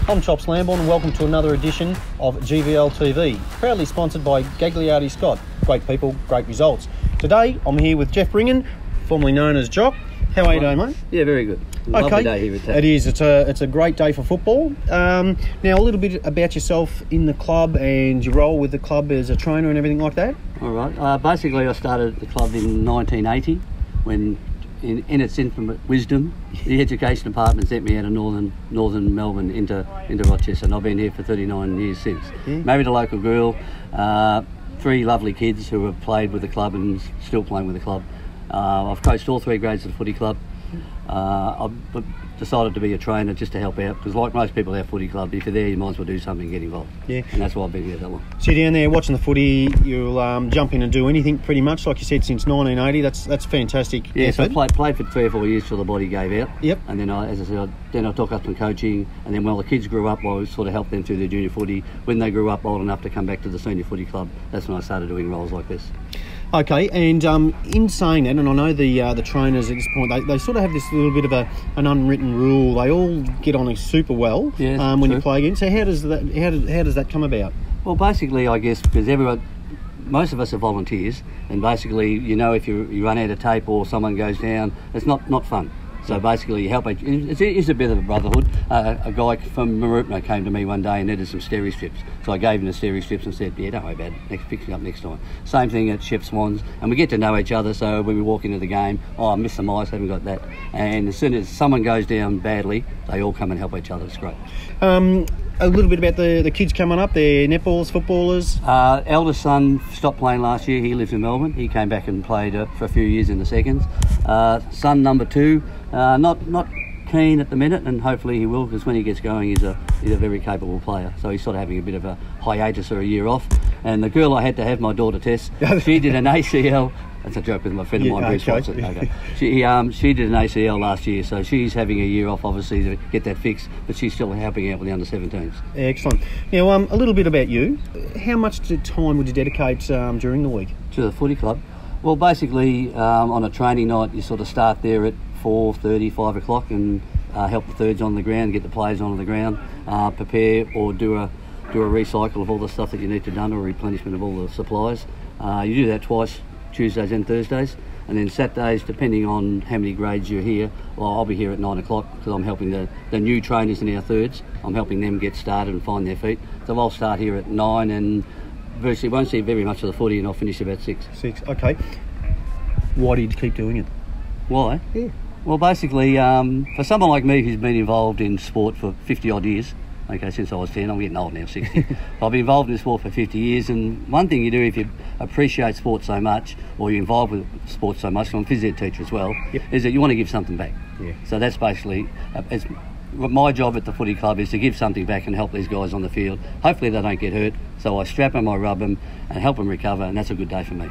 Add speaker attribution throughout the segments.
Speaker 1: I'm Chops Lambourn and welcome to another edition of GVL TV, proudly sponsored by Gagliardi Scott. Great people, great results. Today I'm here with Geoff Ringin, formerly known as Jock. How are you doing, mate?
Speaker 2: Yeah, very good. Lovely day here at Tap.
Speaker 1: It is. It's a great day for football. Now, a little bit about yourself in the club and your role with the club as a trainer and everything like that.
Speaker 2: All right. Basically, I started the club in 1980 when, in its infinite wisdom, the education department sent me out of northern Melbourne into Rochester, and I've been here for 39 years since. Yeah. Married a local girl, 3 lovely kids who have played with the club and still playing with the club. I've coached all 3 grades of the footy club. I've decided to be a trainer just to help out, because like most people at our footy club, if you're there you might as well do something and get involved. Yeah. And that's why I've been here that long.
Speaker 1: So you're down there watching the footy, you'll jump in and do anything pretty much, like you said, since 1980. That's fantastic.
Speaker 2: Yeah, so I played for 3 or 4 years till the body gave out.
Speaker 1: Yep.
Speaker 2: And then I took up some coaching, and then while the kids grew up, I sort of helped them through their junior footy. When they grew up old enough to come back to the senior footy club, that's when I started doing roles like this.
Speaker 1: Okay, and in saying that, and I know the trainers at this point, they sort of have this little bit of an unwritten rule. They all get on super well when you play again. So how does that come about? Well,
Speaker 2: basically, I guess because most of us are volunteers, and basically, if you run out of tape or someone goes down, it's not fun. So basically, you help. It's a bit of a brotherhood. A guy from Marupna came to me one day and needed some steri strips. So I gave him the steri strips and said, "Yeah, don't worry about it. Fix it up next time." Same thing at Chef Swans, and we get to know each other. So when we walk into the game, I missed some ice, haven't got that. And as soon as someone goes down badly, they all come and help each other. It's great.
Speaker 1: A little bit about the kids coming up. They're netballers, footballers.
Speaker 2: Eldest son stopped playing last year. He lives in Melbourne. He came back and played for a few years in the seconds. Son number 2, not keen at the minute, and hopefully he will, because when he gets going, he's a very capable player. So he's sort of having a bit of a hiatus or a year off. And the girl I had to have, my daughter Tess, she did an ACL. That's a joke with my friend of mine, Bruce Watson. Okay. She did an ACL last year, so she's having a year off, obviously, to get that fixed, but she's still helping out with the under-17s.
Speaker 1: Excellent. Now, a little bit about you. How much time would you dedicate during the week
Speaker 2: to the footy club? Well, basically, on a training night, you sort of start there at 4:30, 5 o'clock, and help the thirds on the ground, get the players onto the ground, prepare or do a recycle of all the stuff that you need to done, or replenishment of all the supplies. You do that twice, Tuesdays and Thursdays, and then Saturdays, depending on how many grades you're here. Well, I'll be here at 9 o'clock because I'm helping the new trainers in our thirds. I'm helping them get started and find their feet. So I'll start here at 9 and virtually won't see very much of the footy, and I'll finish about 6.
Speaker 1: Okay. Why do you keep doing it?
Speaker 2: Why?
Speaker 1: Yeah.
Speaker 2: Well, basically, for someone like me who's been involved in sport for 50 odd years, okay, since I was 10, I'm getting old now, 60. I've been involved in sport for 50 years, and one thing you do if you appreciate sport so much, or you're involved with sport so much, I'm a phys ed teacher as well, is that you want to give something back. Yeah. So that's basically, my job at the footy club is to give something back and help these guys on the field. Hopefully they don't get hurt, so I strap them, I rub them, and help them recover, and that's a good day for me.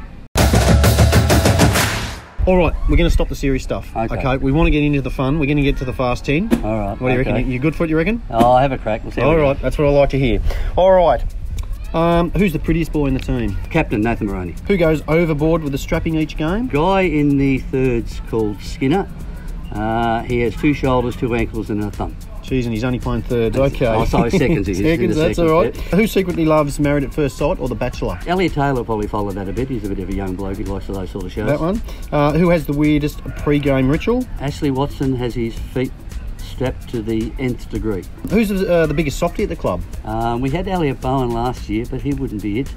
Speaker 1: All right, we're going to stop the serious stuff. Okay, we want to get into the fun. We're going to get to the fast 10.
Speaker 2: All right.
Speaker 1: What do you reckon? You good for it, you reckon?
Speaker 2: Oh, I'll have a crack. We'll see.
Speaker 1: All right, that's what I like to hear. All right. Who's the prettiest boy in the team?
Speaker 2: Captain Nathan Moroney.
Speaker 1: Who goes overboard with the strapping each game?
Speaker 2: Guy in the thirds called Skinner. He has 2 shoulders, 2 ankles and a thumb.
Speaker 1: Jeez, and he's only playing thirds. Okay.
Speaker 2: Oh, sorry, seconds.
Speaker 1: Seconds, that's all right. Yep. Who secretly loves Married at First Sight or The Bachelor?
Speaker 2: Elliot Taylor will probably follow that a bit. He's a bit of a young bloke. He likes those sort of shows.
Speaker 1: That one. Who has the weirdest pre-game ritual?
Speaker 2: Ashley Watson has his feet strapped to the nth degree.
Speaker 1: Who's the biggest softie at the club?
Speaker 2: We had Elliot Bowen last year, but he wouldn't be it.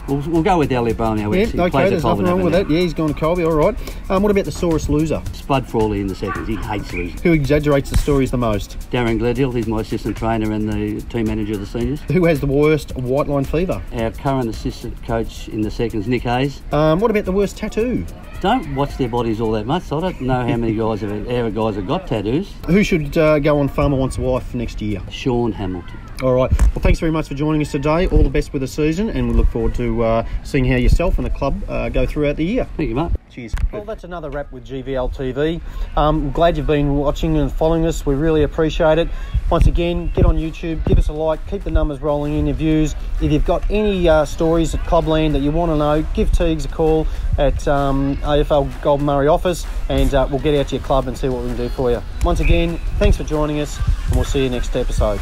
Speaker 2: We'll go with Elliot Bowen now.
Speaker 1: Yeah, okay, there's nothing wrong with that. Yeah, he's gone to Colby, all right. What about the sorest loser?
Speaker 2: Spud Frawley in the seconds. He hates losing.
Speaker 1: Who exaggerates the stories the most?
Speaker 2: Darren Gledhill. He's my assistant trainer and the team manager of the seniors.
Speaker 1: Who has the worst white line fever?
Speaker 2: Our current assistant coach in the seconds, Nick Hayes.
Speaker 1: What about the worst tattoo?
Speaker 2: Don't watch their bodies all that much, so I don't know how many guys have got tattoos.
Speaker 1: Who should go on Farmer Wants a Wife next year?
Speaker 2: Sean Hamilton.
Speaker 1: All right. Well, thanks very much for joining us today. All the best with the season, and we look forward to seeing how yourself and the club go throughout the year.
Speaker 2: Thank you, mate.
Speaker 1: Cheers.
Speaker 3: Cheers.
Speaker 1: Well, that's another wrap with GVL TV. Glad you've been watching and following us. We really appreciate it. Once again, get on YouTube, give us a like, keep the numbers rolling in your views. If you've got any stories at Clubland that you want to know, give Teagues a call at AFL Golden Murray office, and we'll get out to your club and see what we can do for you. Once again, thanks for joining us, and we'll see you next episode.